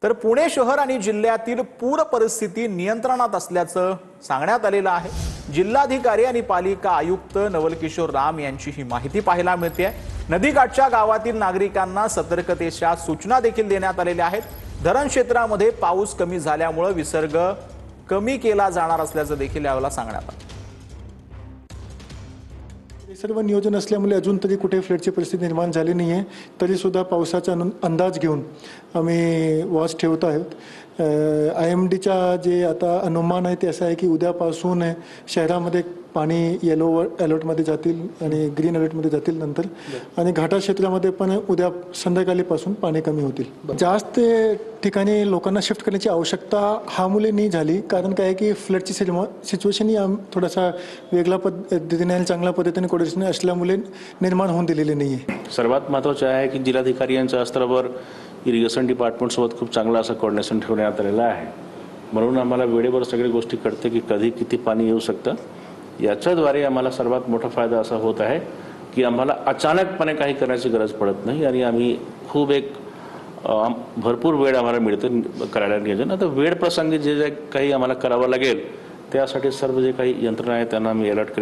तर पुणे शहर आणि जिल्ह्यातील पूर परिस्थिती नियंत्रणात असल्याचं सांगण्यात आलेलं आहे। जिल्हाधिकारी आणि पालिका आयुक्त नवल किशोर राम यांची ही माहिती पाहायला मिळते। नदीकाठच्या गावातील नागरिकांना सतर्कतेच्या सूचना देखील देण्यात आलेल्या आहेत। धरण क्षेत्रामध्ये पाऊस कमी झाल्यामुळे विसर्ग कमी केला जाणार असल्याचं देखील यावेळेला सांगण्यात आलं। सर्व नियोजन असल्यामुळे अजून तरी कुठे फ्लडची परिस्थिती निर्माण झाली नाही आहे, तरी सुद्धा पावसाचा अंदाज घेऊन आम्ही वॉच ठेवत आहोत। IMDच्या जे आता अनुमान आहे ते असं आहे की उद्यापासून शहरामध्ये पाणी येलो अलर्टमध्ये जातील आणि ग्रीन अलर्टमध्ये जातील नंतर, आणि घाटा क्षेत्रामध्ये पण उद्या संध्याकाळीपासून पाणी कमी होतील। जास्त ठिकाणी लोकांना शिफ्ट करण्याची आवश्यकता ह्यामुळे नाही झाली, कारण काय आहे की फ्लडची सिच्युएशन ही थोडासा वेगळ्या पद्धतीने आणि चांगल्या पद्धतीने कोऑर्डिनेशन असल्यामुळे निर्माण होऊन दिलेली नाही आहे। सर्वात महत्त्वाचे आहे की जिल्हाधिकारी यांच्या स्तरावर इरिगेशन डिपार्टमेंट सोबत खूप चांगलं असं कोऑर्डिनेशन ठेवण्यात आलेलं आहे, म्हणून आम्हाला वेळेवर सगळी गोष्टी कळते की कधी किती पाणी येऊ शकतं। याच्याद्वारे आम्हाला सर्वात मोठा फायदा असा होत आहे की आम्हाला अचानकपणे काही करण्याची गरज पडत नाही आणि आम्ही खूप एक भरपूर वेळ आम्हाला मिळतो करायला नियोजन। आता वेळ प्रसंगी जे काही आम्हाला करावं लागेल त्यासाठी सर्व जे काही यंत्रणा आहे त्यांना आम्ही अलर्ट